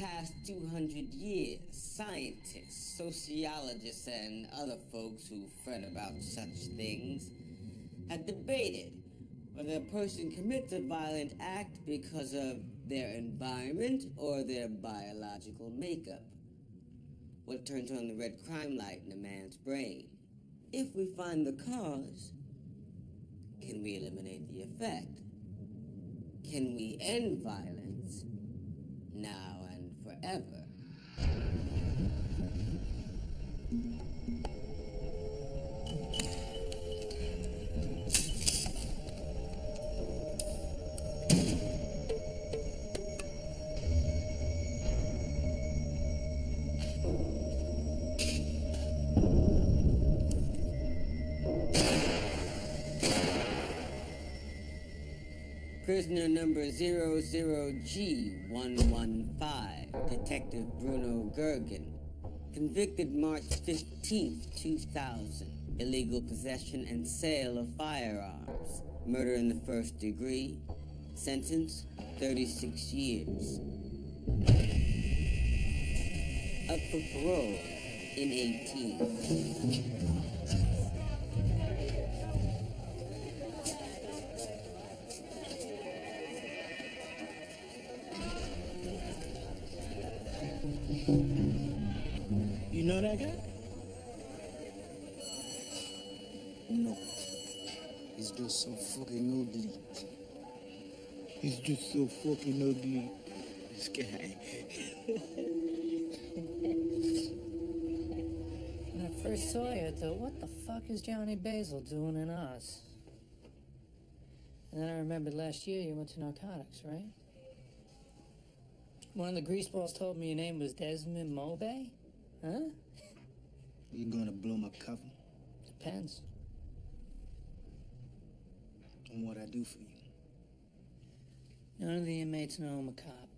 past 200 years, scientists, sociologists, and other folks who fret about such things have debated whether a person commits a violent act because of their environment or their biological makeup. What turns on the red crime light in a man's brain? If we find the cause, can we eliminate the effect? Can we end violence now and forever? Prisoner number 00G115, Detective Bruno Gergen, convicted March 15th, 2000, illegal possession and sale of firearms, murder in the first degree, sentence 36 years. Up for parole in 18. You know that guy? No. He's just so fucking ugly. He's just so fucking ugly. This guy. When I first saw you, I thought, what the fuck is Johnny Basil doing in Oz? And then I remembered last year you went to narcotics, right? One of the greaseballs told me your name was Desmond Mobay? Huh? You gonna blow my cover? Depends. On what I do for you? None of the inmates know I'm a cop.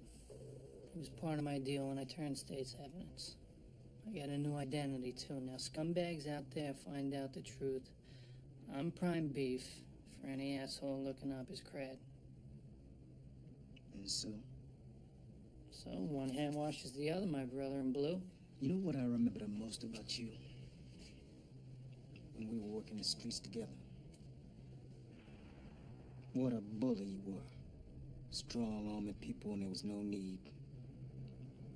It was part of my deal when I turned state's evidence. I got a new identity, too. Now, scumbags out there find out the truth. I'm prime beef for any asshole looking up his cred. And so? So, one hand washes the other, my brother in blue. You know what I remember the most about you? When we were working the streets together. What a bully you were. Strong-arming people when there was no need.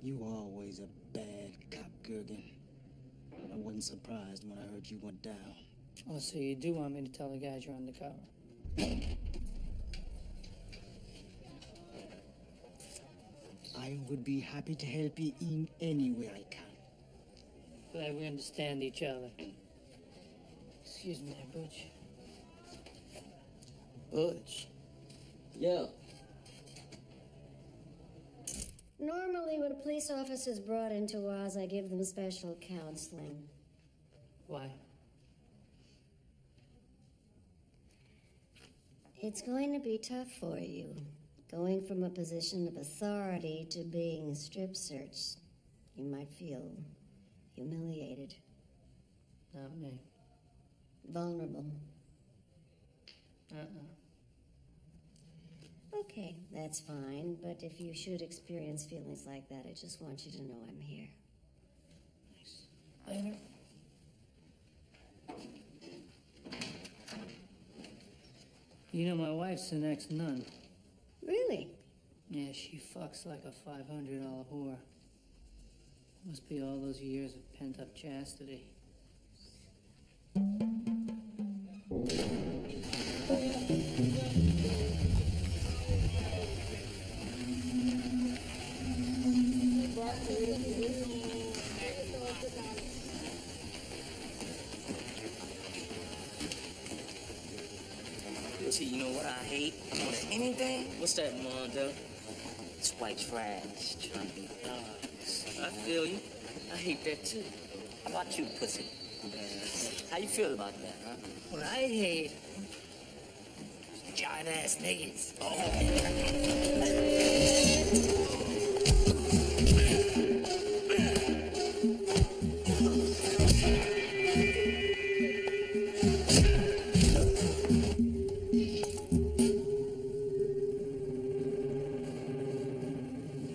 You were always a bad cop, Gergen. I wasn't surprised when I heard you went down. Oh, so you do want me to tell the guys you're undercover? I would be happy to help you in any way I can. Glad we understand each other. Excuse me, Butch. Butch. Yo. Normally, when a police officer is brought into Oz, I give them special counseling. Why? It's going to be tough for you, going from a position of authority to being strip searched. You might feel humiliated. Not me. Vulnerable. Uh-uh. Okay, that's fine, but if you should experience feelings like that, I just want you to know I'm here. Later. You know, my wife's the next nun. Really? Yeah, she fucks like a $500 whore. Must be all those years of pent-up chastity. You know what I hate more than anything? What's that, Mondo? It's white trash trying to be thugs. I feel you. I hate that too. How about you, pussy? How you feel about that, huh? What I hate, giant ass niggas.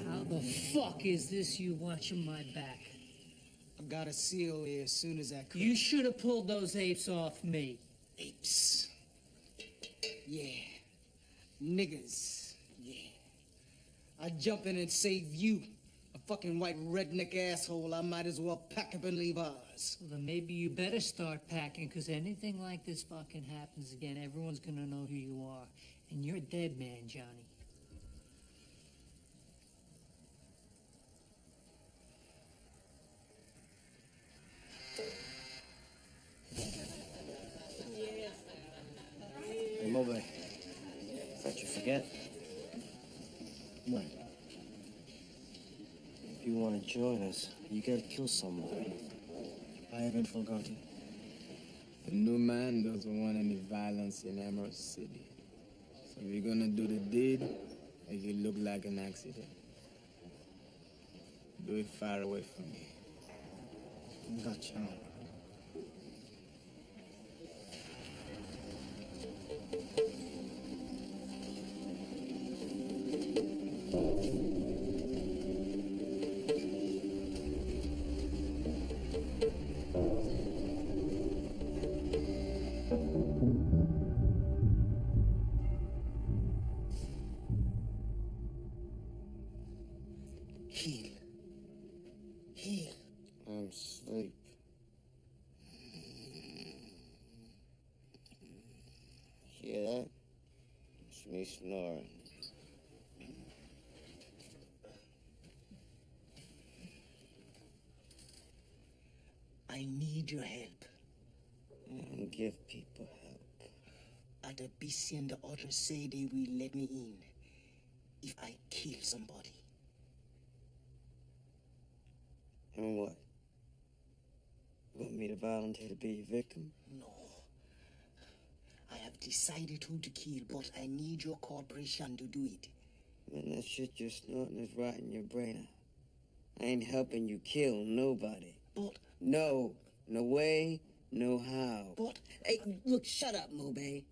How the fuck is business you watching my back? I got a seal here as soon as I could. You should have pulled those apes off me. Apes. Yeah. Niggers. Yeah. I'd jump in and save you. A fucking white redneck asshole. I might as well pack up and leave ours. Well, then maybe you better start packing, because anything like this fucking happens again, everyone's gonna know who you are. And you're a dead man, Johnny. Hey, Mobe. Thought you forget. What? If you want to join us, you gotta kill someone. I haven't forgotten. The new man doesn't want any violence in Emerald City. So if you're gonna do the deed, make it look like an accident. Do it far away from me. Gotcha. Heal. I'm asleep. Hear that? It's me snoring. I need your help. I don't give people help. The BC and the others say they will let me in if I kill somebody. And what? You want me to volunteer to be your victim? No. I have decided who to kill, but I need your cooperation to do it. Man, that shit you're snorting is rotting your brain out. I ain't helping you kill nobody. But... No. No way, no how. But... Hey, look, shut up, Mobe.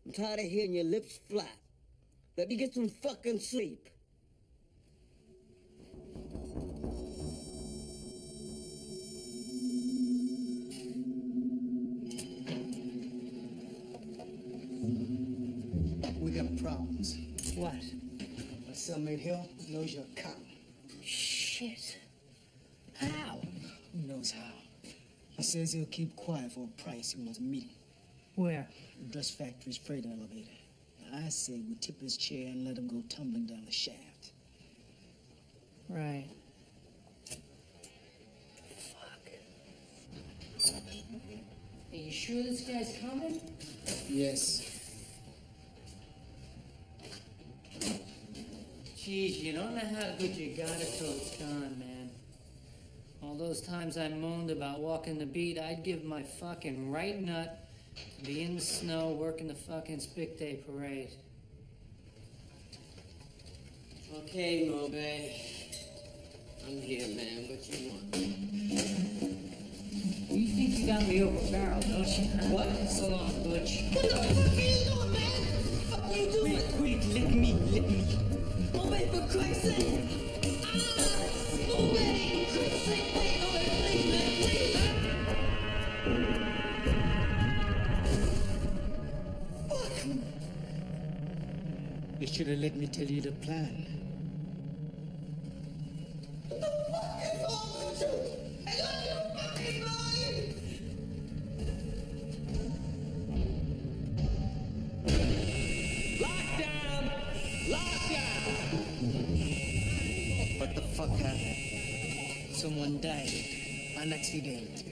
I'm tired of hearing your lips flap. Let me get some fucking sleep. We got problems. What? My cellmate Hill knows you're a cop. Shit. How? Who knows how? He says he'll keep quiet for a price. He wants a meeting. Where? The dress factory's freight elevator. I say we tip his chair and let him go tumbling down the shaft. Right. Fuck. Are you sure this guy's coming? Yes. Jeez, you don't know how good you got it till it's gone, man. All those times I moaned about walking the beat, I'd give my fucking right nut to be in the snow working the fucking Spick Day parade. Okay, Mobe. I'm here, man. What you want? You think you got me over barrel, don't you? Huh? What? So long, Butch. What the fuck are you doing, man? What the fuck are you doing? Quick, let me. Mobe, for Christ's sake! Mobe, for Christ's sake! Mobe, please, man, please! You should have let me tell you the plan. What the fuck happened? Someone died. An accident.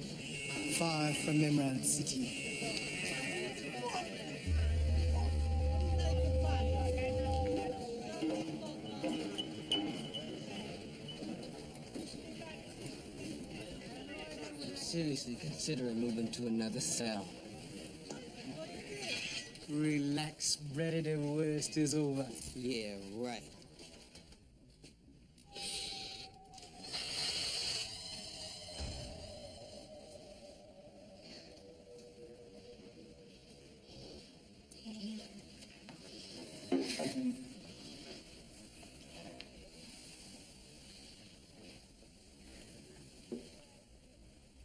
Far from Emerald City. Seriously considering moving to another cell. Relax, brother, the worst is over. Yeah, right.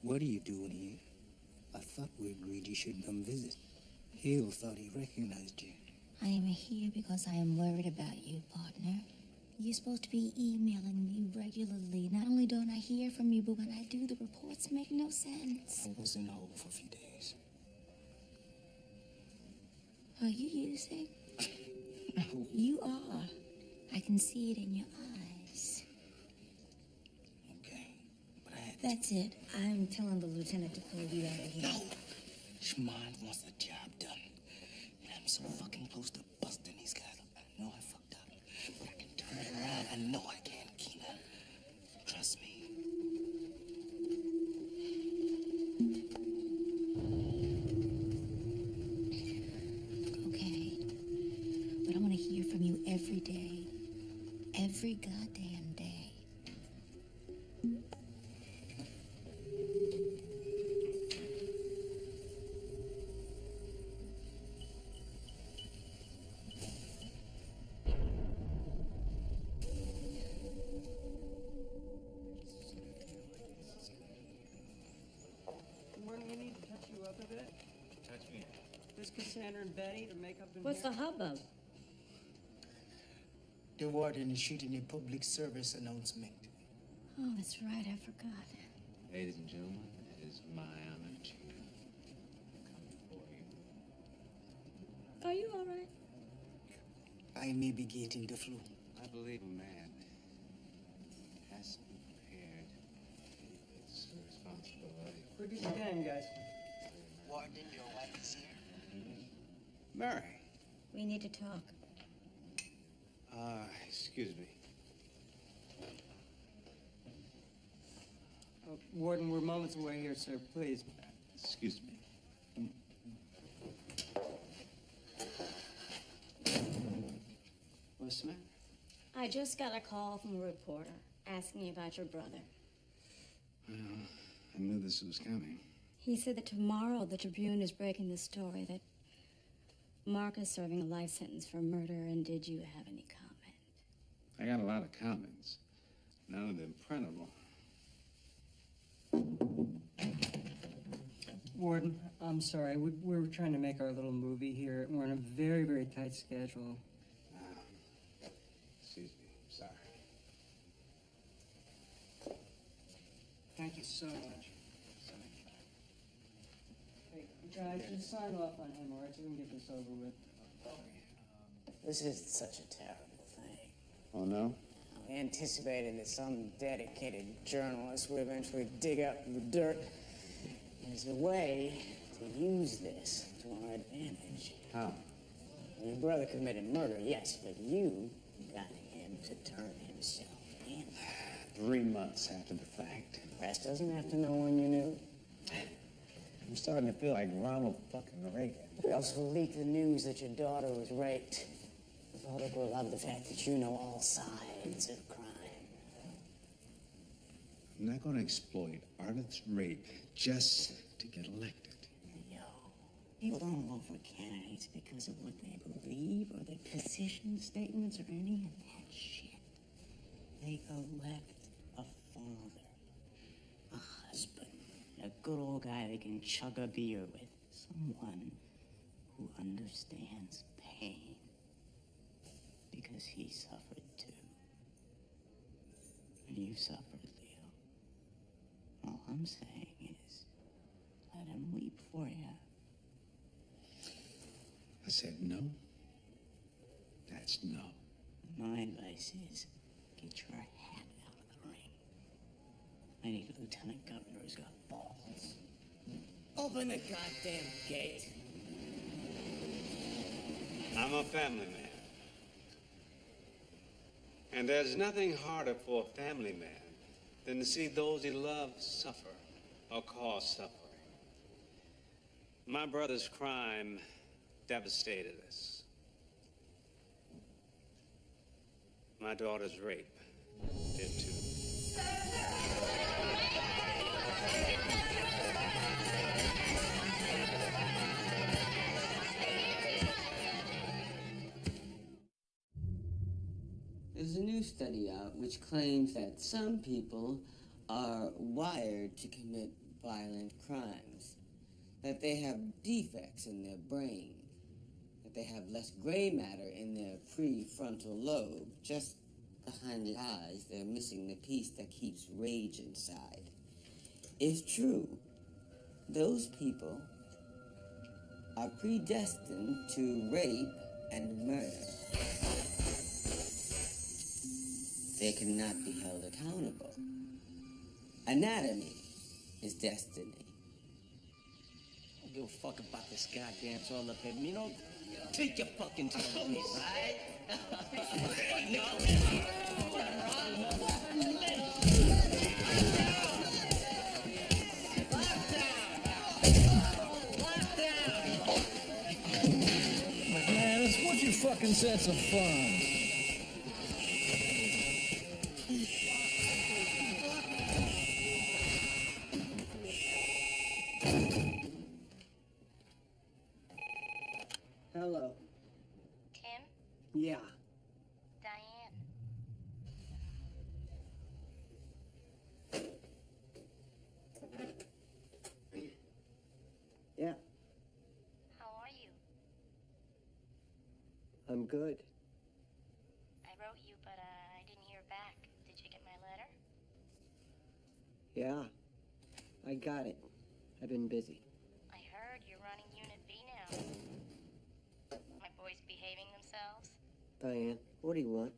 What are you doing here? I thought we agreed you should come visit. Hill thought he recognized you. I am here because I am worried about you, partner. You're supposed to be emailing me regularly. Not only don't I hear from you, but when I do, the reports make no sense. I was in the hole for a few days. Are you using? No. You are. I can see it in your eyes. Okay, but I had to. That's it. I'm telling the lieutenant to pull you out of here. No! Schmond wants the job done. And I'm so fucking close to busting these guys up. I know I fucked up, but I can turn it around. I know I can, Keena. Trust me. Okay. But I want to hear from you every day. Every goddamn day. Morning, we need to touch you up a bit. Touch me. This Cassandra and Betty to make up in What's here. the hubbub? The warden is shooting a public service announcement. Oh, that's right. I forgot. Ladies and gentlemen, it is my honor to come before you. Are you all right? I may be getting the flu. I believe a man has to be prepared for this responsibility. Quick as you can, guys. Warden, your wife is here. Mary, We need to talk. excuse me. Warden, we're moments away here, sir. Please. Excuse me. What's the matter? I just got a call from a reporter asking about your brother. Well, I knew this was coming. He said that tomorrow the Tribune is breaking the story that Mark is serving a life sentence for murder, and did you have any comment? I got a lot of comments. None of them printable. Warden, I'm sorry. We're trying to make our little movie here. We're on a very, very tight schedule. Excuse me. Sorry. Thank you so much. Hey, guys, just sign off on him, all right, so we can get this over with. This is such a terrible thing. Oh, no? We anticipated that some dedicated journalist would eventually dig up the dirt. There's a way to use this to our advantage. How? Your brother committed murder, yes, but you got him to turn himself in. 3 months after the fact. The press doesn't have to know when you knew. I'm starting to feel like Ronald fucking Reagan. We also leaked the news that your daughter was raped. The public will love the fact that you know all sides of crime. I'm not going to exploit artist rape just to get elected. Yo, people don't vote for candidates because of what they believe or their position statements or any of that shit. They elect a father, a husband, a good old guy they can chug a beer with, someone who understands pain because he suffered too. And you suffered, Leo. All I'm saying is, let him weep for you. I said no. That's no. My advice is, get your hat out of the ring. I need a lieutenant governor who's got balls. Open the goddamn gate. I'm a family man. And there's nothing harder for a family man than to see those he loves suffer or cause suffering. My brother's crime devastated us. My daughter's rape did too. There's a new study out which claims that some people are wired to commit violent crimes, that they have defects in their brain, that they have less gray matter in their prefrontal lobe. Just behind the eyes, they're missing the piece that keeps rage inside. If true, those people are predestined to rape and murder. They cannot be held accountable. Anatomy is destiny. I don't give a fuck about this goddamn toilet paper. You know, take your fucking time, right? Man, what's your fucking sense of fun? Hello. Tim? Yeah. Diane? Yeah, How are you? I'm good. I wrote you, but I didn't hear back. Did you get my letter? Yeah, I got it. I've been busy. I heard you're running Unit B now. My boys behaving themselves? Diane, what do you want?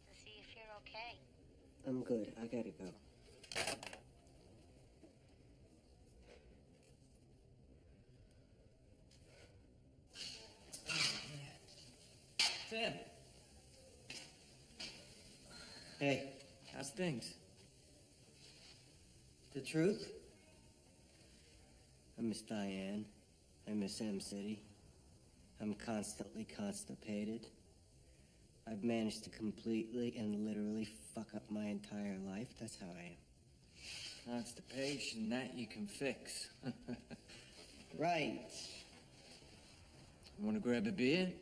To see if you're okay. I'm good. I gotta go. Tim, Hey, how's things? the truth? I miss Diane. I miss M City. I'm constantly constipated. I've managed to completely and literally fuck up my entire life. That's how I am. Constipation, that you can fix. Right. Want to grab a beer?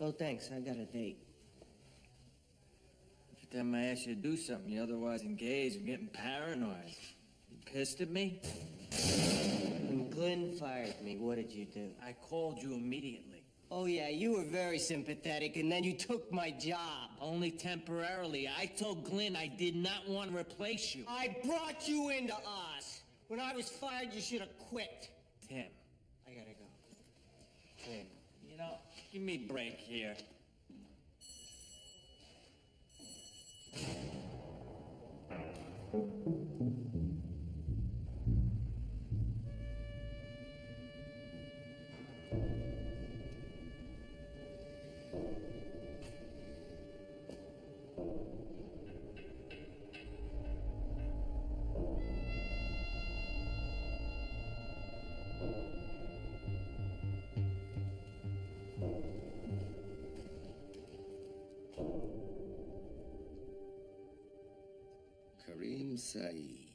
Oh, thanks. I got a date. Every time I ask you to do something, you're otherwise engaged and getting paranoid. You pissed at me? When Glenn fired me, what did you do? I called you immediately. Oh, yeah, you were very sympathetic, and then you took my job. Only temporarily. I told Glenn I did not want to replace you. I brought you into us. When I was fired, you should have quit. Tim, I gotta go. Tim, you know, give me a break here. Saeed.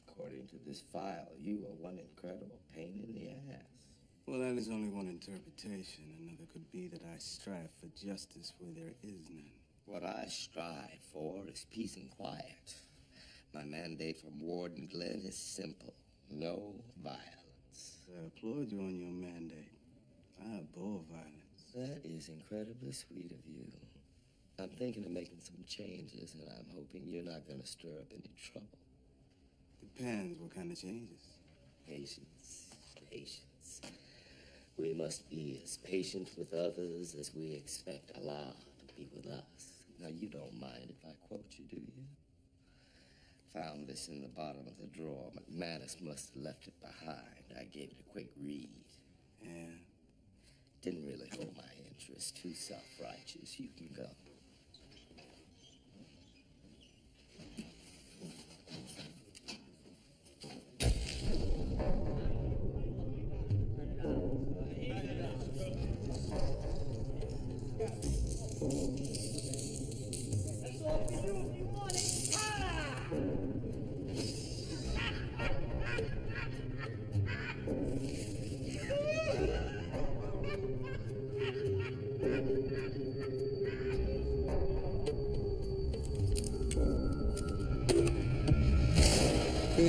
According to this file, you are one incredible pain in the ass. Well, that is only one interpretation. Another could be that I strive for justice where there is none. What I strive for is peace and quiet. My mandate from Warden Glenn is simple. No violence. I applaud you on your mandate. I abhor violence. That is incredibly sweet of you. I'm thinking of making some changes, and I'm hoping you're not going to stir up any trouble. Depends what kind of changes. Patience. Patience. We must be as patient with others as we expect Allah to be with us. Now, you don't mind if I quote you, do you? Found this in the bottom of the drawer. McManus must have left it behind. I gave it a quick read. Yeah? Didn't really hold my interest. Too self-righteous. You can go.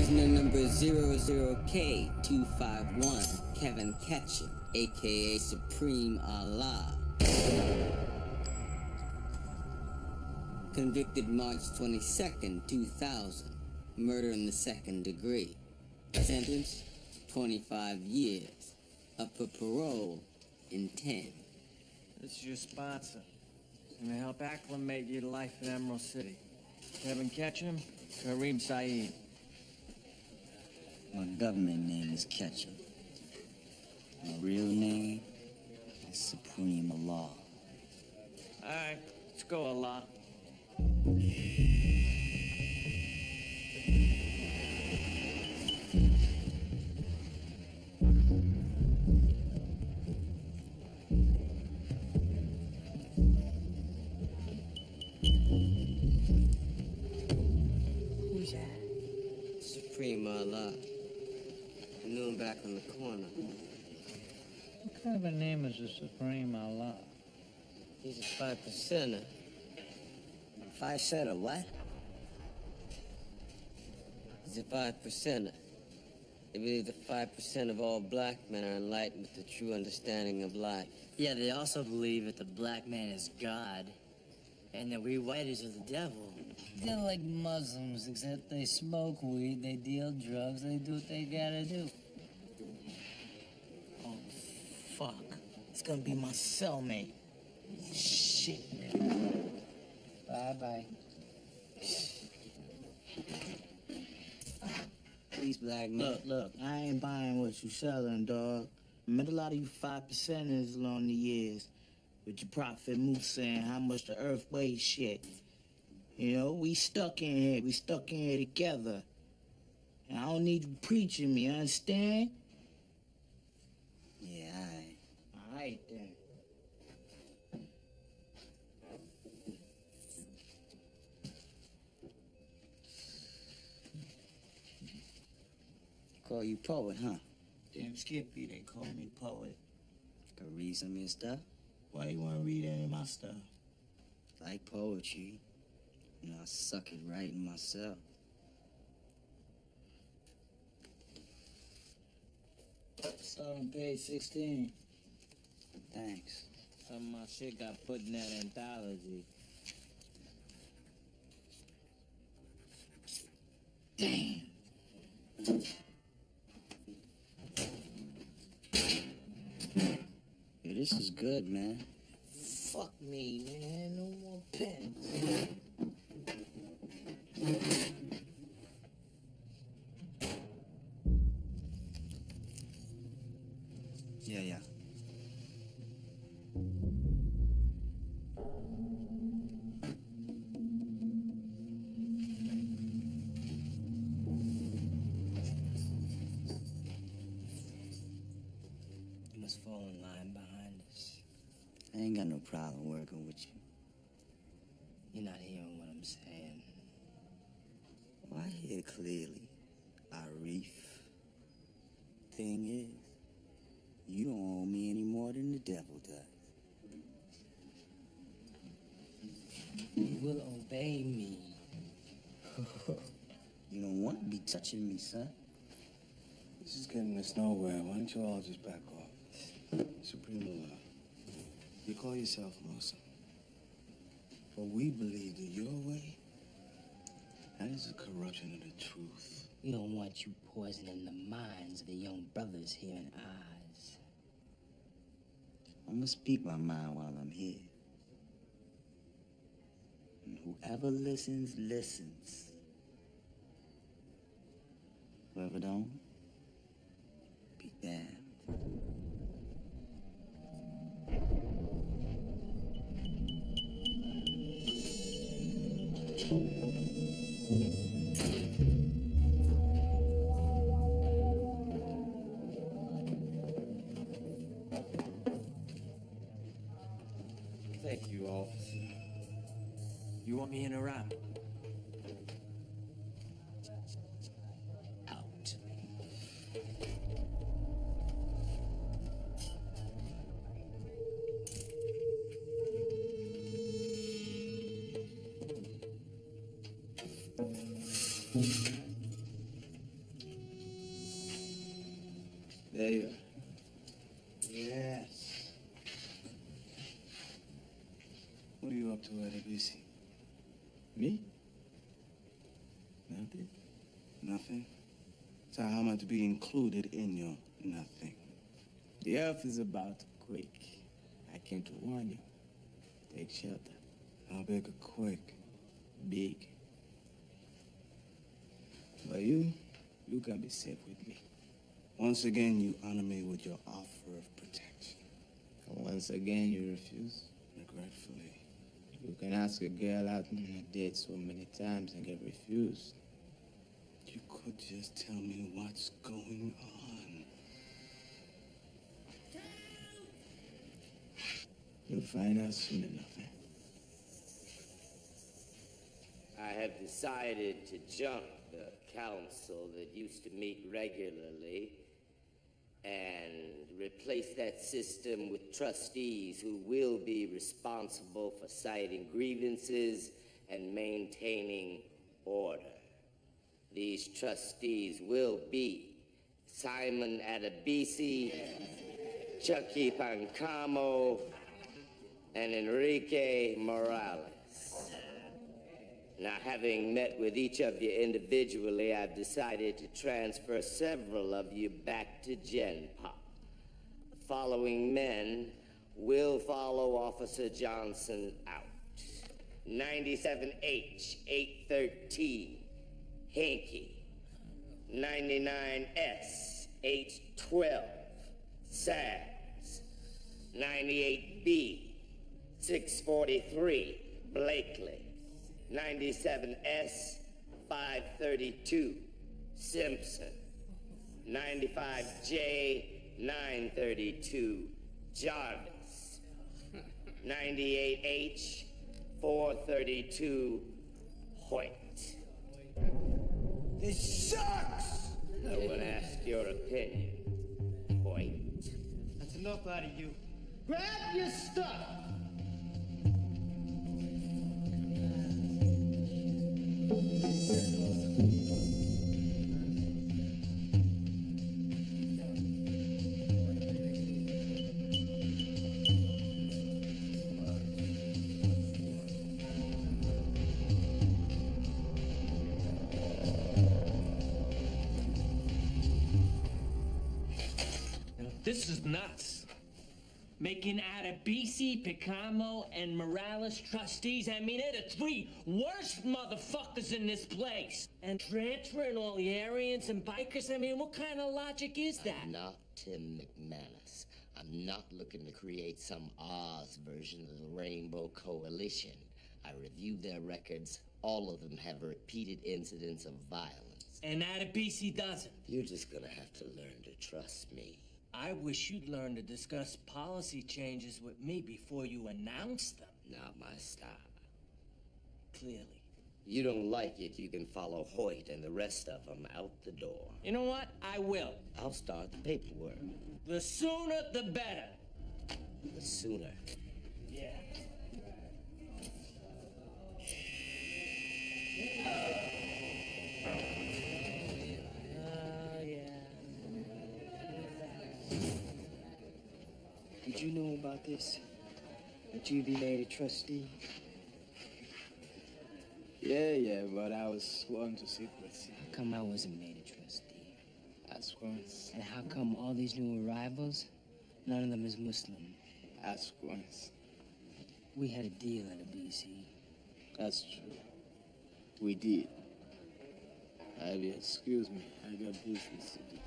Prisoner number 00K251, Kevin Ketchum, aka Supreme Allah. Convicted March 22nd, 2000. Murder in the second degree. Sentence, 25 years. Up for parole in 10. This is your sponsor. He's gonna help acclimate you to life in Emerald City. Kevin Ketchum, Kareem Saeed. My government name is Ketchum. My real name is Supreme Allah. All right, let's go, Allah. Who's that? Supreme Allah. I knew him back on the corner. What kind of a name is the Supreme Allah? He's a 5%er. 5 what? He's a 5%er. They believe that 5% of all black men are enlightened with the true understanding of life. Yeah, they also believe that the black man is God, and that we whites are the devil. They're like Muslims, except they smoke weed, they deal drugs, they do what they gotta do. Oh, fuck. It's gonna be my cellmate. Shit. Bye-bye. Please, black man. Look, I ain't buying what you selling, dog. I met a lot of you 5%ers along the years with your Prophet Moose saying how much the earth weighs shit. You know, we stuck in here. We stuck in here together. And I don't need you preaching me, understand? Yeah, all right. All right, then. Call you poet, huh? Damn Skippy, they call me poet. Could read some of your stuff? Why you wanna read any of my stuff? Like poetry. You know, I suck at writing myself. Start on page 16. Thanks. Some of my shit got put in that anthology. Damn. Yeah, this is good, man. Fuck me, man. No more pens. Yeah. You must fall in line behind us. I ain't got no problem working with you. You're not hearing what I'm saying. Well, I hear clearly, Arif. Thing is, you don't owe me any more than the devil does. You will obey me. You don't want to be touching me, son. This is getting us nowhere. Why don't you all just back off? Supreme Allah, you call yourself Muslim, but we believe that your way, that is a corruption of the truth. We don't want you poisoning the minds of the young brothers here in Oz. I'm gonna speak my mind while I'm here. And whoever listens, listens. Whoever don't, be damned. Thank you, officer. You want me in or out? Out. Me? Nothing. Nothing? So how am I to be included in your nothing? The earth is about to quake. I came to warn you. Take shelter. How big a quake? Big. But you can be safe with me. Once again, you honor me with your offer of protection. And once again, you refuse. Regretfully. You can ask a girl out on a date so many times and get refused. You could just tell me what's going on. You'll find out soon enough, eh? I have decided to jump the council that used to meet regularly and replace that system with trustees who will be responsible for citing grievances and maintaining order. These trustees will be Simon Adebisi, Chucky Pancamo, and Enrique Morales. Now, having met with each of you individually, I've decided to transfer several of you back to Gen Pop. The following men will follow Officer Johnson out. 97H, 813, Hinky. 99S, 812, Sags. 98B, 643, Blakely. 97S, 532, Simpson. 95J, 932, Jarvis. 98H, 432, Hoyt. This sucks! No one asked your opinion, Hoyt. That's enough out of you. Grab your stuff! This is nuts. Making Adebisi, Picamo, and Morales trustees. I mean, they're the three worst motherfuckers in this place. And transferring all the Aryans and bikers, I mean, what kind of logic is that? I'm not Tim McManus. I'm not looking to create some Oz version of the Rainbow Coalition. I reviewed their records. All of them have repeated incidents of violence. And Adebisi doesn't. You're just gonna have to learn to trust me. I wish you'd learn to discuss policy changes with me before you announce them. Not my style. Clearly. You don't like it, you can follow Hoyt and the rest of them out the door. You know what? I will. I'll start the paperwork. The sooner, the better. The sooner. Yeah. Did you know about this? That you'd be made a trustee? Yeah, but I was sworn to secrecy. How come I wasn't made a trustee? Ask once. And how come all these new arrivals, none of them is Muslim? Ask once. We had a deal at a BC. That's true. We did. Ivy, excuse me. I got business to do.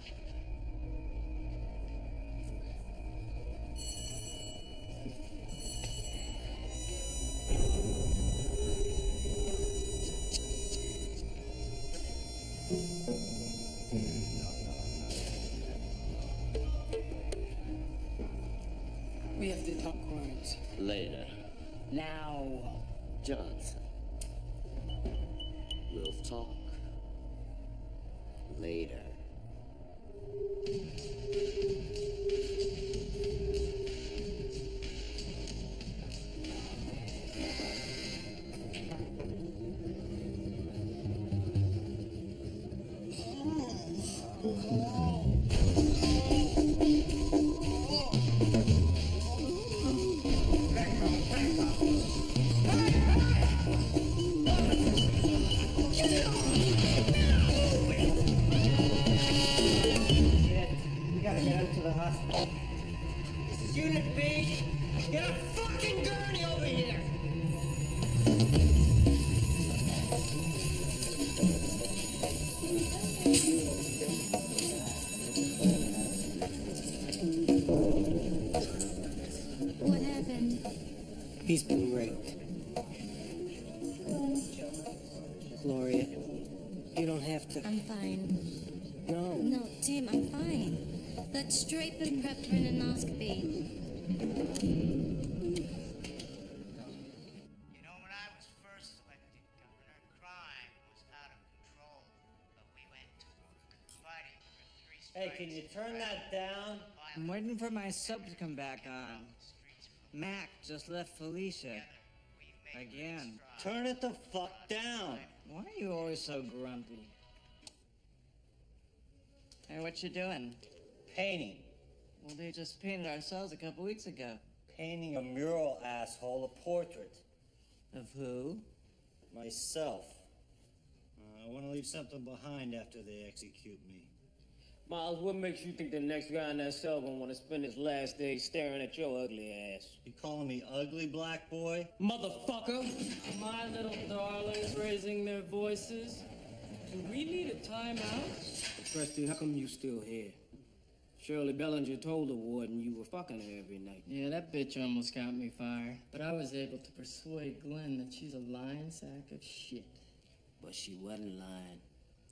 We have to talk words. Later. Now. Johnson. We'll talk. Later. Hey! Get a fucking gurney over here! What happened? He's been raped. Gloria, you don't have to. I'm fine. No. No, Tim, I'm fine. Let's straight been prepped for an endoscopy. You know, when I was first elected governor, crime was out of control. But we went to work, fighting for 3 strikes. Hey, can you turn that down? I'm waiting for my sub to come back on. Mac just left Felicia. Again. Turn it the fuck down. Why are you always so grumpy? Hey, what you doing? Painting. Well, they just painted ourselves a couple weeks ago. Painting a mural, asshole, a portrait. Of who? Myself. I want to leave something behind after they execute me. Miles, what makes you think the next guy on that cell gonna want to spend his last days staring at your ugly ass? You calling me ugly, black boy? Motherfucker! My little darlings raising their voices. Do we need a timeout? Preston, how come you still here? Shirley Bellinger told the warden you were fucking her every night. Yeah, that bitch almost got me fired. But I was able to persuade Glenn that she's a lying sack of shit. But she wasn't lying.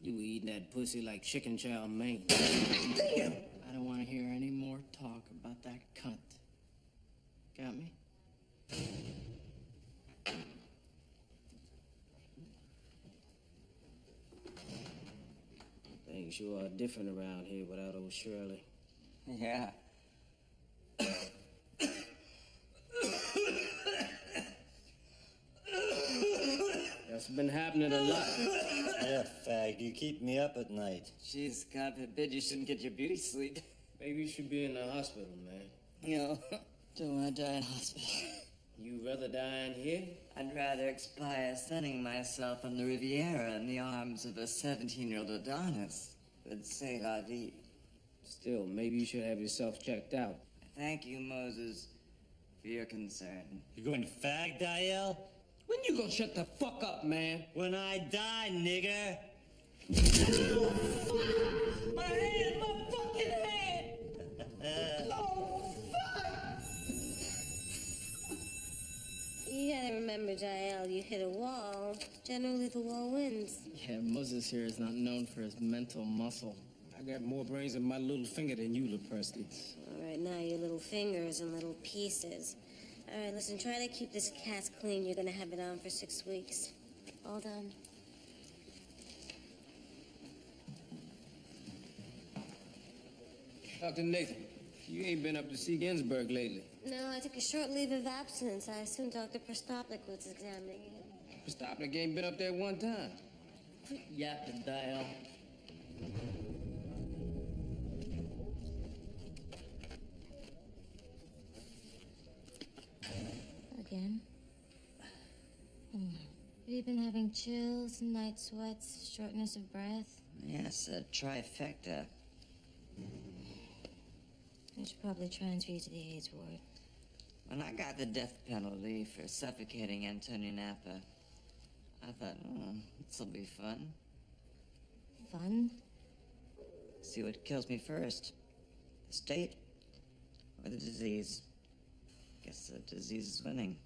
You were eating that pussy like chicken chow mein. Damn! I don't want to hear any more talk about that cunt. Got me? Things sure are different around here without old Shirley. Yeah. That's been happening a lot. Yeah, fag, you keep me up at night. Jeez, God forbid you shouldn't get your beauty sleep. Maybe you should be in the hospital, man. You know, don't want to die in hospital. You rather die in here? I'd rather expire sunning myself on the Riviera in the arms of a 17-year-old Adonis than say la vie. Still, maybe you should have yourself checked out. Thank you, Moses, for your concern. You going to fag, Dial? When you gonna shut the fuck up, man? When I die, nigger. My hand! My fucking hand! Oh, fuck! You gotta remember, Jael, you hit a wall. Generally, the wall wins. Yeah, Moses here is not known for his mental muscle. I got more brains in my little finger than you, LaPresty. All right, now your little fingers and little pieces. All right, listen, try to keep this cast clean. You're gonna have it on for 6 weeks. All done. Dr. Nathan, you ain't been up to see Ginsburg lately. No, I took a short leave of absence. I assume Dr. Prostopnik was examining you. Prostopnik ain't been up there one time. Quit yapping, Dial. Again? Have you been having chills, night sweats, shortness of breath? Yes, a trifecta. I should probably transfer you to the AIDS ward. When I got the death penalty for suffocating Antonio Napa, I thought, this'll be fun. Fun? See what kills me first. The state or the disease? Guess the disease is winning.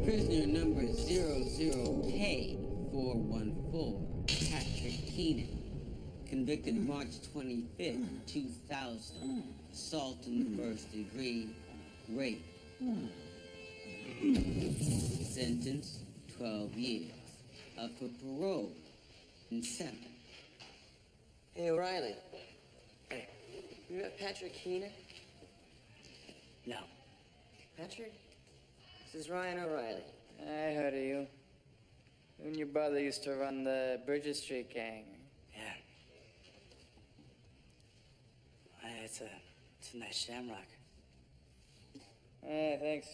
Prisoner number 00K414, Patrick Keenan. Convicted March 25th, 2000. Assault in the first degree. Rape. Sentence, 12 years. Up for parole in 7. Hey, O'Reilly. Hey, You met Patrick Keenan? No. Patrick? This is Ryan O'Reilly. I heard of you. You and your brother used to run the Bridges Street gang. Yeah. It's a nice shamrock. Hey, thanks.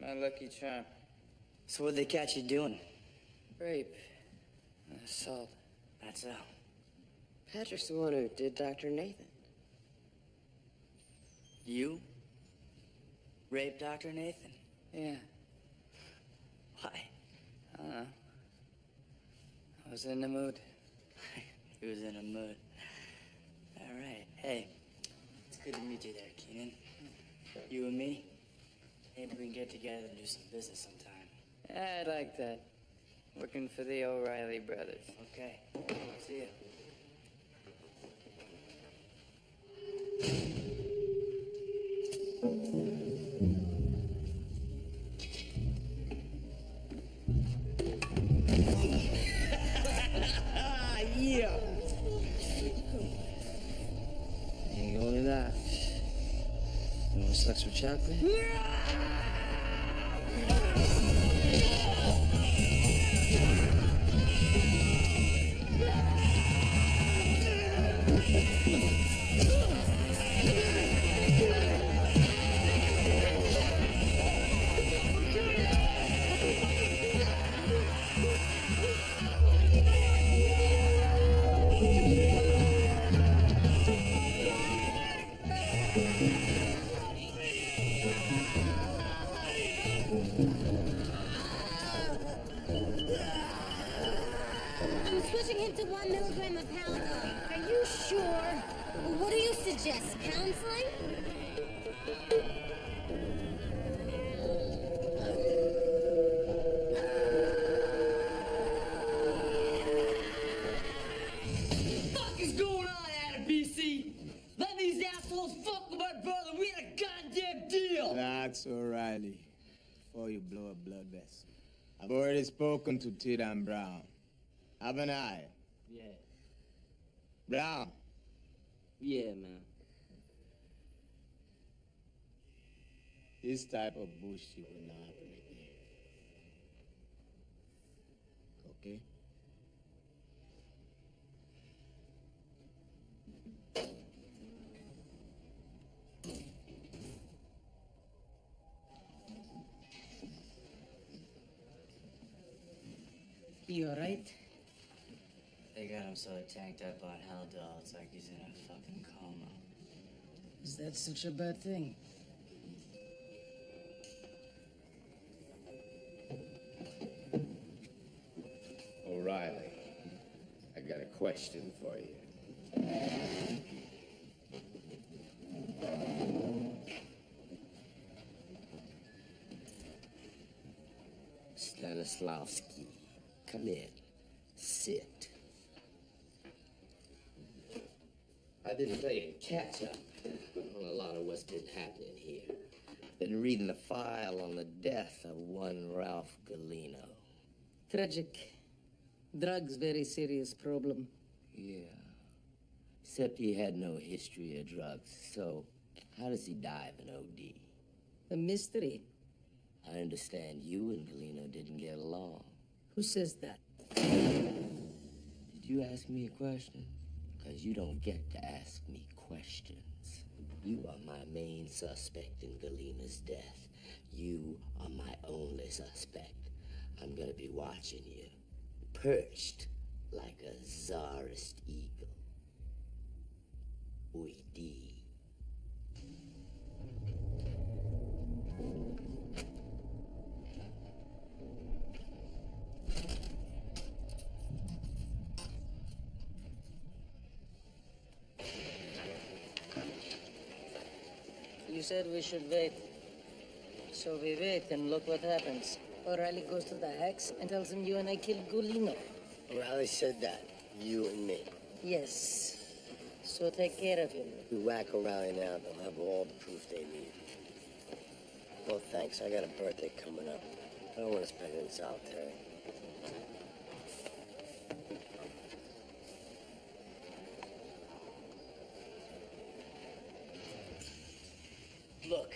My lucky charm. So what'd they catch you doing? Rape. Assault. That's all. Patrick's the one who did Dr. Nathan. You? Raped Dr. Nathan? Yeah. Why? I don't know. I was in the mood. He was in a mood. All right. Hey, it's good to meet you there, Keenan. You and me? Maybe we can get together and do some business sometime. I'd like that. Working for the O'Reilly brothers. Okay. See ya. Yeah. Ain't only that. You want some extra chocolate? I'm switching him to 1 milligram of Haldol. Are you sure? What do you suggest? Counseling? What is going on out of BC? Let these assholes fuck with my brother. We had a goddamn deal. Relax, O'Reilly, before you blow a blood vessel. I've already spoken to Tid and Brown. Haven't I? Yeah. Brown. Yeah, man. This type of bullshit will not happen again. Okay? You all right? They got him so tanked up on Haldol, it's like he's in a fucking coma. Is that such a bad thing? O'Reilly, I got a question for you. Stanislavski, come in. Sit. I've been playing catch-up on a lot of what's been happening here. Been reading the file on the death of one Ralph Galino. Tragic. Drugs, very serious problem. Yeah. Except he had no history of drugs, so how does he die of an OD? A mystery. I understand you and Galino didn't get along. Who says that? Did you ask me a question? Because you don't get to ask me questions. You are my main suspect in Galina's death. You are my only suspect. I'm gonna be watching you, perched like a czarist eagle. Uidi. You said we should wait. So we wait and look what happens. O'Reilly goes to the Hex and tells him you and I killed Gulino. O'Reilly said that. You and me. Yes. So take care of him. We whack O'Reilly now, they'll have all the proof they need. Well, thanks. I got a birthday coming up. I don't want to spend it in solitary. Look,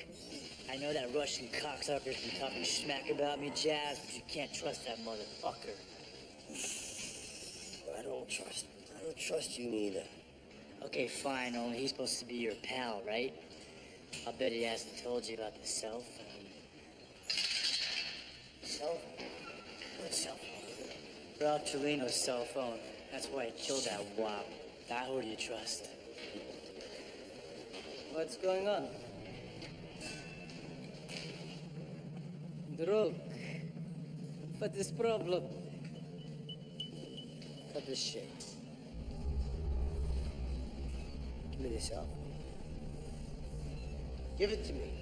I know that Russian cocksucker's been talking smack about me, Jazz, but you can't trust that motherfucker. I don't trust you neither. Okay, fine, only he's supposed to be your pal, right? I'll bet he hasn't told you about the cell phone. Cell phone? What cell phone? Ralph Cellino's cell phone. That's why he killed that wop. Now who do you trust? What's going on? Drug. What is problem? Cut this shit. Give me this album. Give it to me.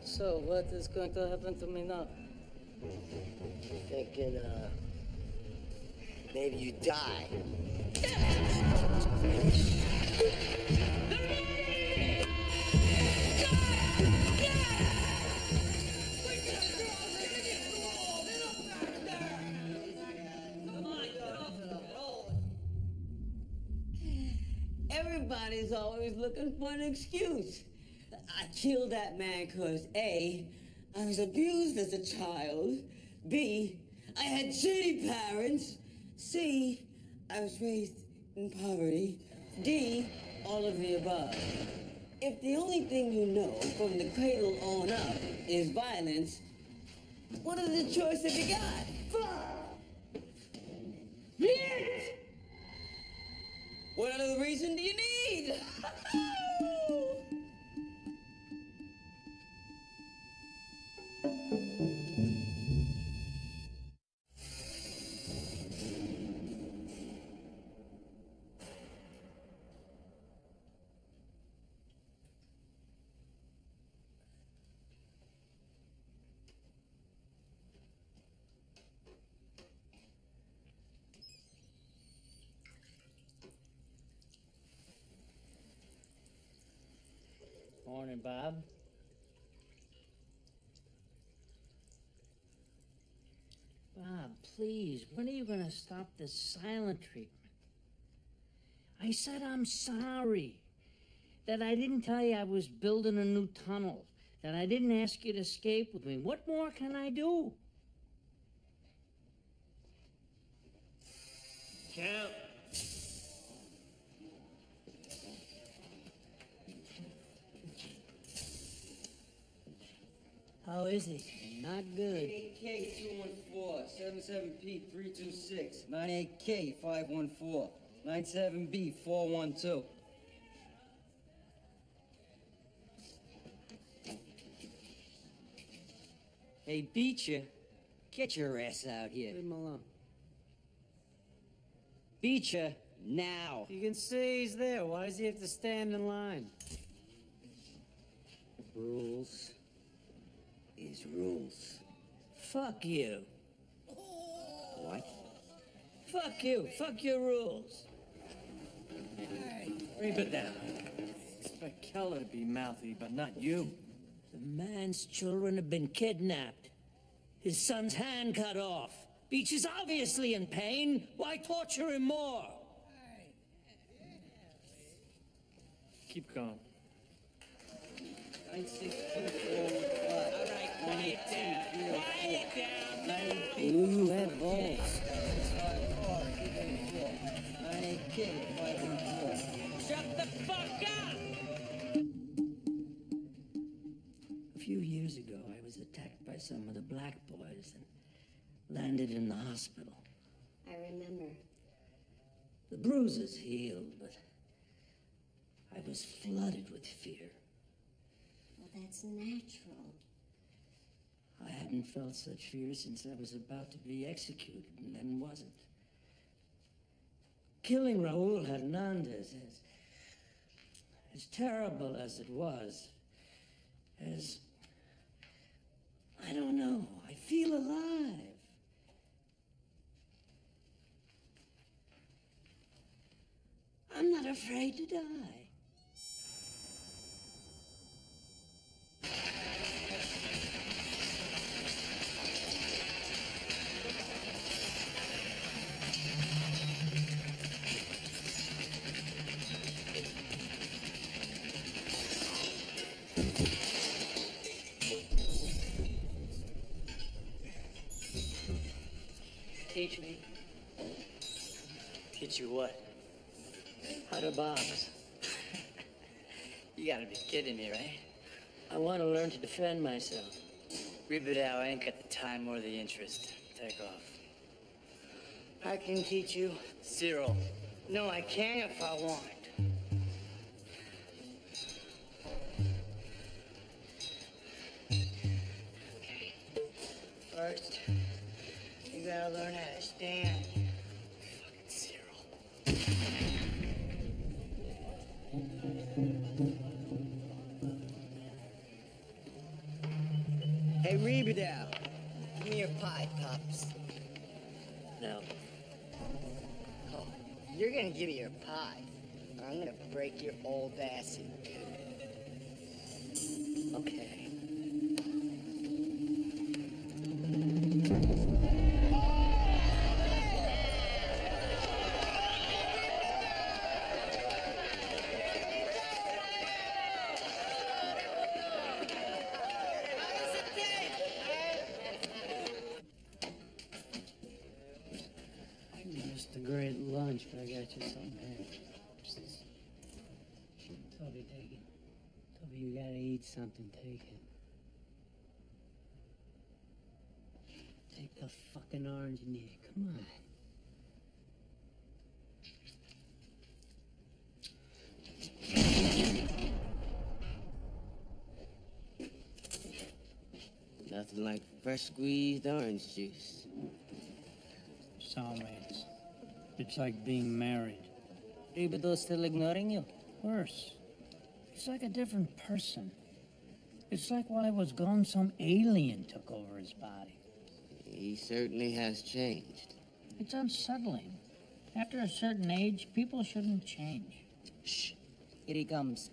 So, what is going to happen to me now? Thinking, maybe you die. Everybody's always looking for an excuse. I killed that man because A, I was abused as a child. B, I had shitty parents. C, I was raised in poverty. D, all of the above. If the only thing you know from the cradle on up is violence, what other choice have you got? Fuck! Bitch! What other reason do you need? Morning, Bob. Bob, please, when are you gonna stop this silent treatment? I said I'm sorry. That I didn't tell you I was building a new tunnel. That I didn't ask you to escape with me. What more can I do? Count. How is he? Not good. 8K214, 77P326, 98K514, 97B412. Hey, Beecher, get your ass out here. Leave him alone. Beecher, now. You can see he's there. Why does he have to stand in line? Rules is rules. Fuck you. What? Fuck you. Fuck your rules. Reap it down. Expect Keller to be mouthy, but not you. The man's children have been kidnapped. His son's hand cut off. Beach is obviously in pain. Why torture him more? Keep going. 9624. All right, quiet down. Quiet down. Ooh, you have balls. 98K514. Shut the fuck up! A few years ago, I was attacked by some of the black boys and landed in the hospital. I remember. The bruises healed, but I was flooded with fear. Well, that's natural. I hadn't felt such fear since I was about to be executed, and then wasn't. Killing Raul Hernandez, as terrible as it was, I don't know, I feel alive. I'm not afraid to die. Teach you what? How to box. You gotta be kidding me, right? I want to learn to defend myself. Riverdale, I ain't got the time or the interest. Take off. I can teach you. Zero. No, I can if I want. Okay. First, you gotta learn how to stand. Fucking zero. Hey, Riverdale, give me your pie, Pops. No. Oh, you're gonna give me your pie, or I'm gonna break your old ass in two. Okay. Just a great lunch, but I got you something here. Toby, take it. Toby, you gotta eat something. Take it. Take the fucking orange in here. Come on. Nothing like fresh squeezed orange juice. Soulmates. It's like being married. Ribido's still ignoring you? Worse. He's like a different person. It's like while I was gone, some alien took over his body. He certainly has changed. It's unsettling. After a certain age, people shouldn't change. Shh. Here he comes.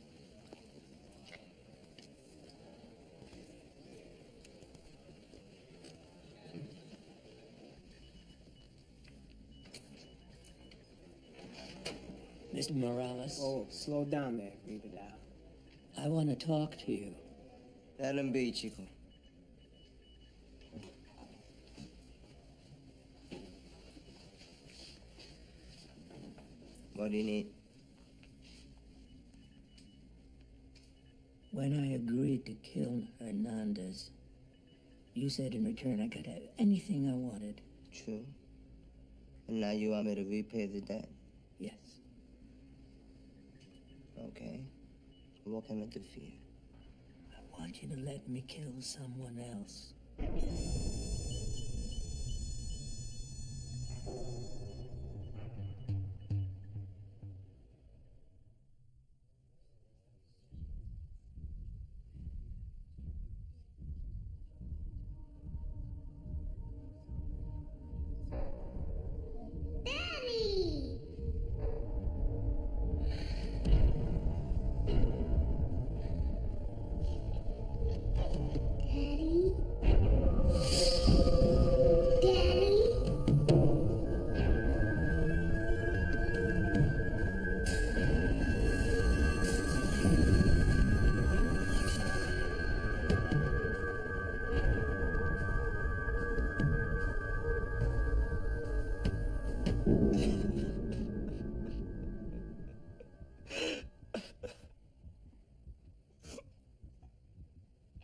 Mr. Morales. Oh, slow down there, Riverdale. I want to talk to you. Let him be, Chico. What do you need? When I agreed to kill Hernandez, you said in return I could have anything I wanted. True. And now you want me to repay the debt? Yes. Okay. What can I do for you? I want you to let me kill someone else.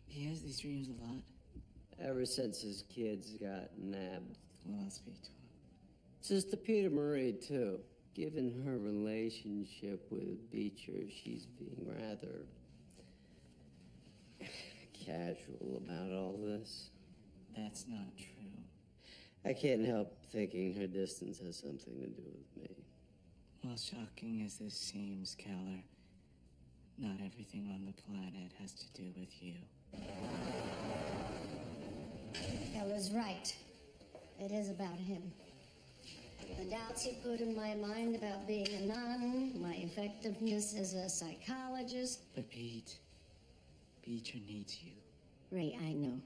He has these dreams a lot. Ever since his kids got nabbed. Well, I'll speak to him. Sister Peter Marie, too. Given her relationship with Beecher, she's being rather casual about all this. That's not true. I can't help thinking her distance has something to do with me. Well, shocking as this seems, Keller, not everything on the planet has to do with you. Keller's right. It is about him. The doubts he put in my mind about being a nun, my effectiveness as a psychologist. But Pete, Beecher needs you. Ray, I know.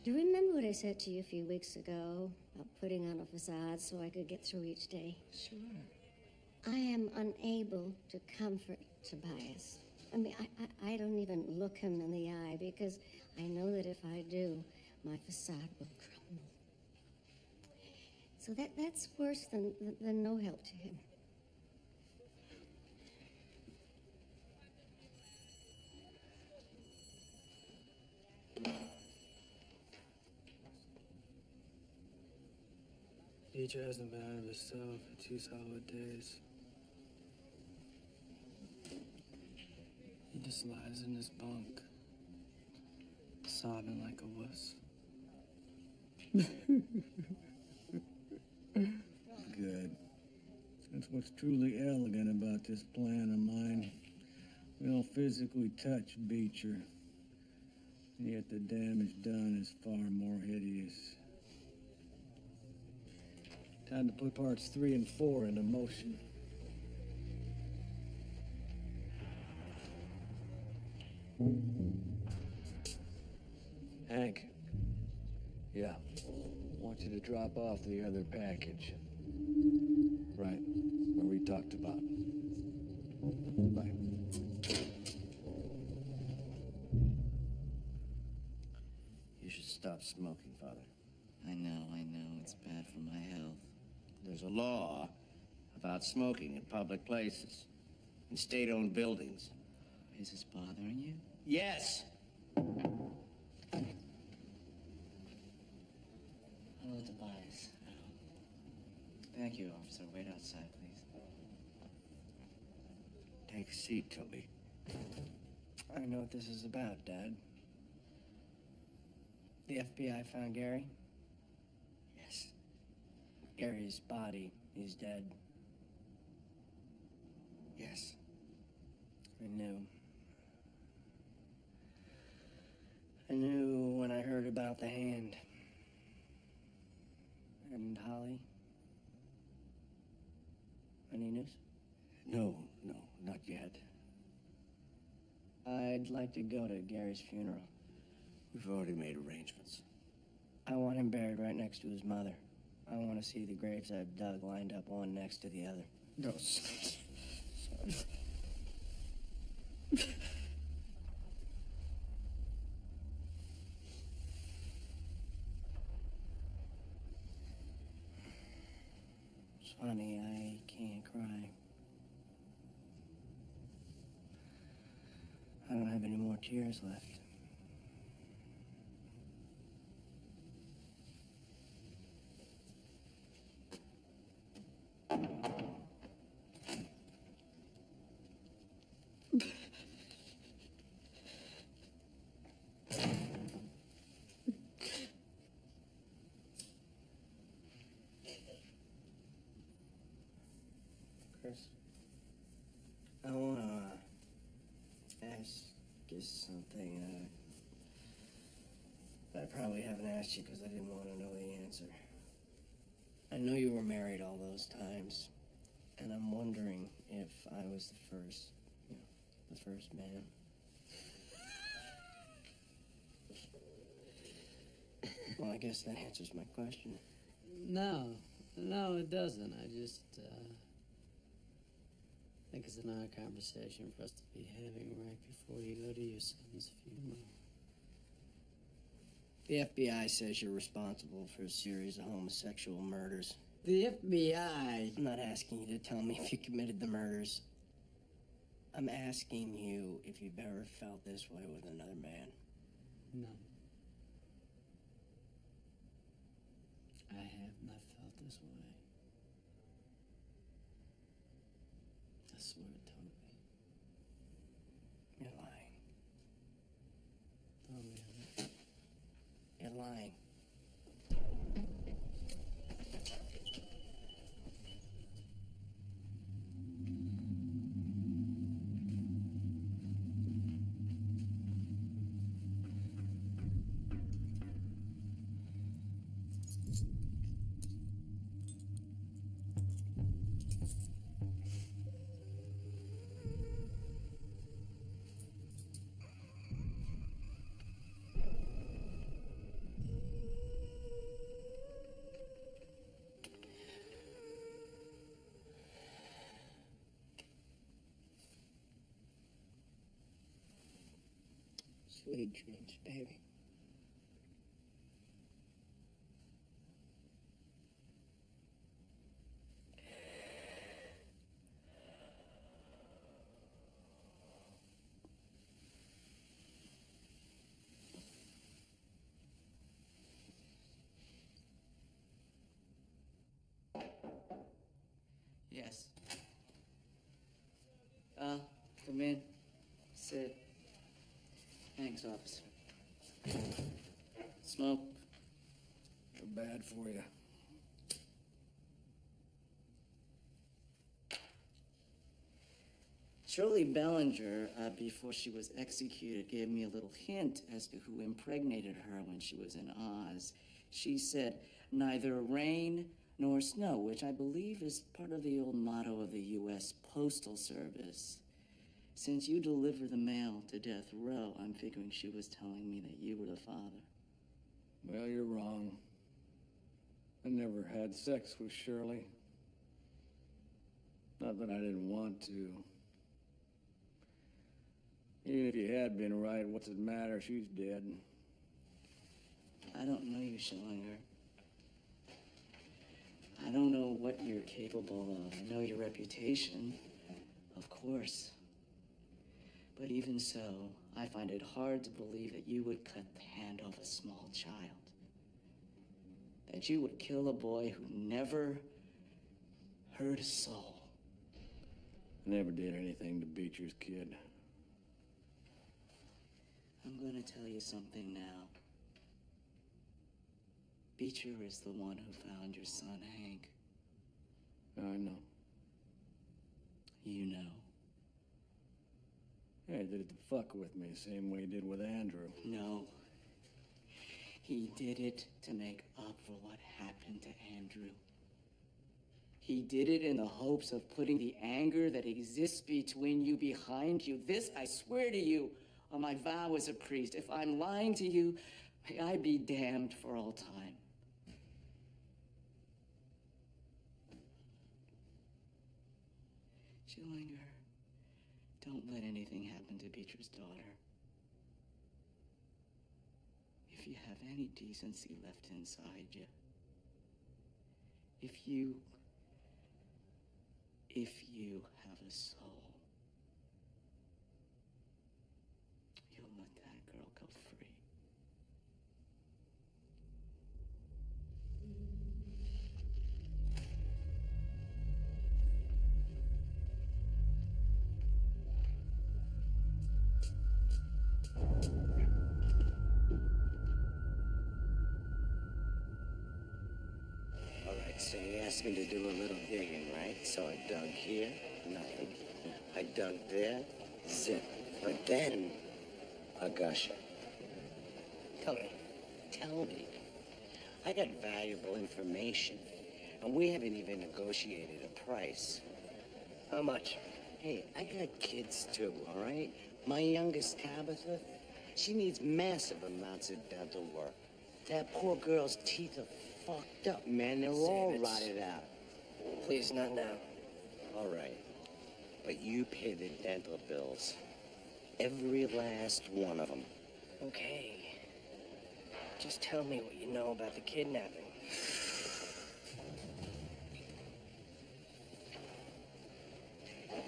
Do you remember what I said to you a few weeks ago about putting on a facade so I could get through each day? Sure. I am unable to comfort Tobias. I mean, I don't even look him in the eye because I know that if I do, my facade will crumble. So that's worse than no help to him. Teacher hasn't been out of his cell for 2 solid days. He just lies in his bunk, sobbing like a wuss. Good. That's what's truly elegant about this plan of mine. We don't physically touch Beecher, and yet the damage done is far more hideous. Time to put parts 3 and 4 into motion. Hank. Yeah. I want you to drop off the other package. Right. Where we talked about. Bye. You should stop smoking, Father. I know. It's bad for my health. There's a law about smoking in public places, in state-owned buildings. Is this bothering you? Yes! Hello, Tobias. Thank you, officer. Wait outside, please. Take a seat, Toby. I know what this is about, Dad. The FBI found Gary? Yes. Gary's body is dead. Yes. I knew. I knew when I heard about the hand. And Holly? Any news? No, not yet. I'd like to go to Gary's funeral. We've already made arrangements. I want him buried right next to his mother. I want to see the graves I've dug lined up one next to the other. No, Sorry. It's funny, I can't cry. I don't have any more tears left. Chris, I want to ask you something I probably haven't asked you because I didn't want to know the answer. I know you were married all those times, and I'm wondering if I was the first, the first man. Well, I guess that answers my question. No, it doesn't. I just think it's an odd conversation for us to be having right before you go to your son's funeral. The FBI says you're responsible for a series of homosexual murders. The FBI? I'm not asking you to tell me if you committed the murders. I'm asking you if you've ever felt this way with another man. No. I have not felt this way. I swear to Toby. You're lying. Oh, yeah. You're lying. Sweet dreams, baby. Yes. Come in. Sit. Thanks, officer. Smoke. They're bad for you. Shirley Bellinger, before she was executed, gave me a little hint as to who impregnated her when she was in Oz. She said, neither rain nor snow, which I believe is part of the old motto of the U.S. Postal Service. Since you deliver the mail to death row, I'm figuring she was telling me that you were the father. Well, you're wrong. I never had sex with Shirley. Not that I didn't want to. Even if you had been right, what's it matter? She's dead. I don't know you, Schillinger. I don't know what you're capable of. I know your reputation, of course. But even so, I find it hard to believe that you would cut the hand off a small child. That you would kill a boy who never hurt a soul. I never did anything to Beecher's kid. I'm gonna tell you something now. Beecher is the one who found your son, Hank. I know. You know. Yeah, he did it to fuck with me, the same way he did with Andrew. No. He did it to make up for what happened to Andrew. He did it in the hopes of putting the anger that exists between you behind you. This, I swear to you, on my vow as a priest, if I'm lying to you, may I be damned for all time. Schillinger, don't let anything happen to Beecher's daughter. If you have any decency left inside you, if you have a soul, you'll let that girl go free. All right, so you asked me to do a little digging, right? So I dug here, nothing. I dug there, zip. But then, a gusher. Tell me. I got valuable information, and we haven't even negotiated a price. How much? Hey, I got kids too, all right? My youngest, Tabitha, she needs massive amounts of dental work. That poor girl's teeth are fucked up, man. They're all rotted out. Please, not now. All right. But you pay the dental bills. Every last one of them. Okay. Just tell me what you know about the kidnapping.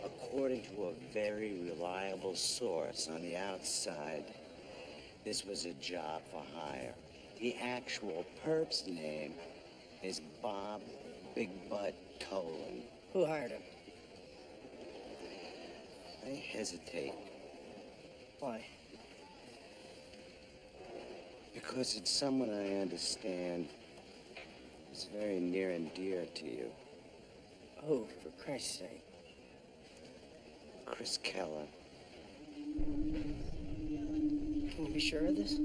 According to a very reliable source on the outside, this was a job for hire. The actual perp's name is Bob Big Butt Tolan. Who hired him? I hesitate. Why? Because it's someone I understand is very near and dear to you. Oh, for Christ's sake. Chris Keller. Can you be sure of this?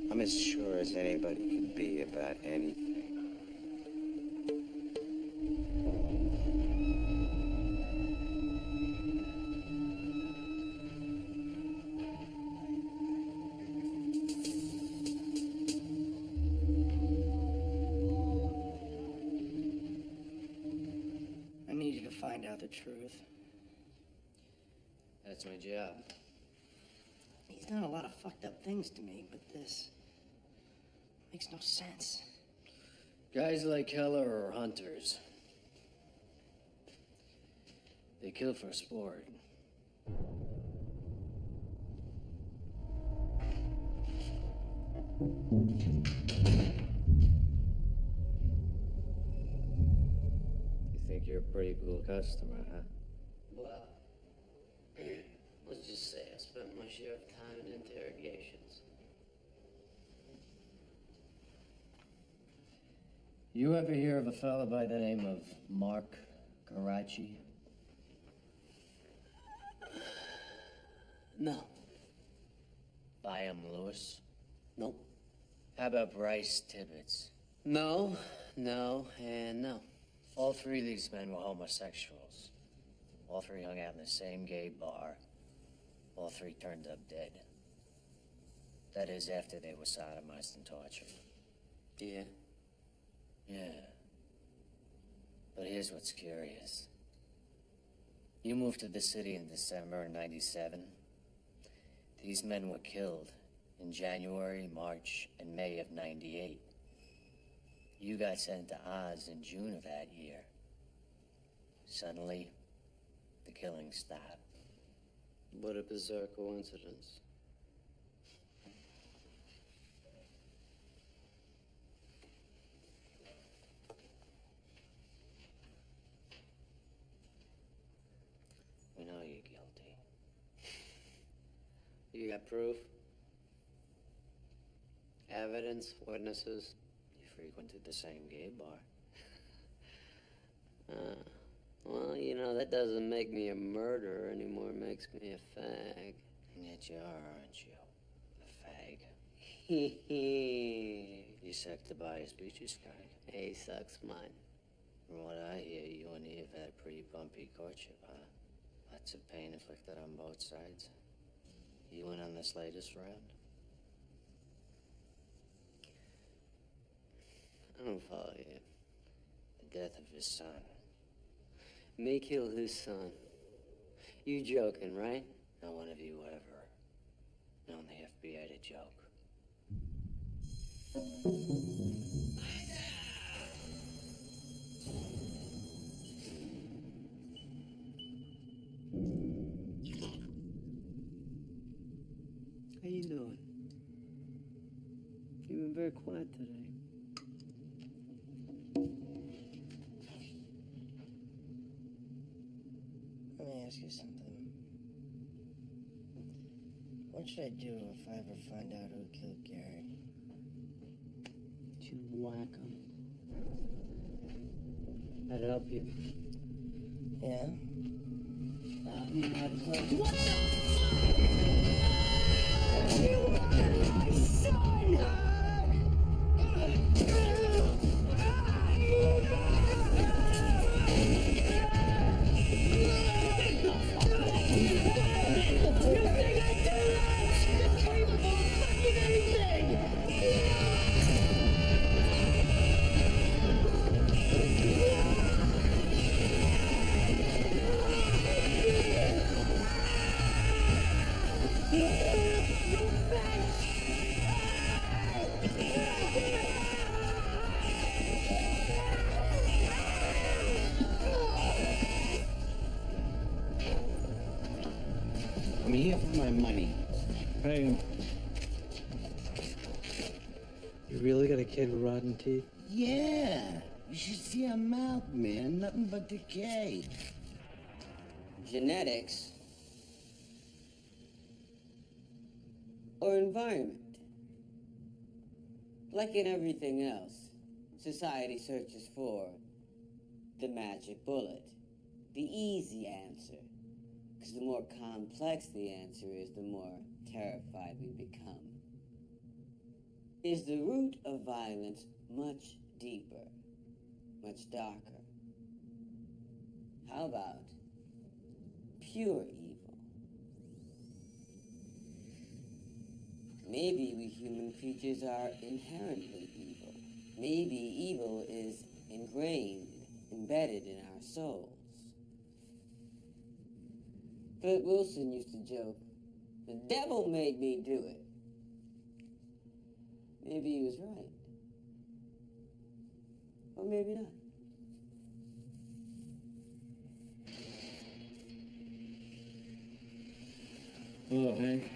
I'm as sure as anybody can be about anything. I need you to find out the truth. That's my job. He's done a lot of fucked up things to me, but this makes no sense. Guys like Keller are hunters. They kill for sport. You think you're a pretty cool customer, huh? Well, let's just say I spent my share of time in interrogations. You ever hear of a fella by the name of Mark Karachi? No. Byam Lewis? Nope. How about Bryce Tibbetts? No, no, and no. All three of these men were homosexuals. All three hung out in the same gay bar. All three turned up dead. That is, after they were sodomized and tortured. Yeah. Yeah. But here's what's curious. You moved to the city in December of '97. These men were killed in January, March, and May of '98. You got sent to Oz in June of that year. Suddenly, the killing stopped. What a bizarre coincidence. We know you're guilty. You got proof? Evidence? Witnesses? You frequented the same gay bar. Well, you know, that doesn't make me a murderer anymore. It makes me a fag. And yet you are, aren't you? A fag. He You sucked the bias beaches crack. sucks mine. From what I hear, you and Eve had a pretty bumpy courtship, huh? Lots of pain inflicted on both sides. You in on this latest round? I don't follow you. The death of his son. Me kill his son. You joking, right? No one of you ever known the FBI to joke. How you doing? You've been very quiet today. Let me ask you something. What should I do if I ever find out who killed Gary? You whack him. That'd help you. Yeah? Stop me, what the fuck? You murdered my son! I'm here for my money. Pay him. You really got a kid with rotten teeth? Yeah. You should see her mouth, man. Nothing but decay. Genetics or environment. Like in everything else, society searches for the magic bullet, the easy answer. Because the more complex the answer is, the more terrified we become. Is the root of violence much deeper, much darker? How about pure evil? Maybe we human creatures are inherently evil. Maybe evil is ingrained, embedded in our souls. Flip Wilson used to joke, the devil made me do it. Maybe he was right. Or maybe not. Hello, Hank.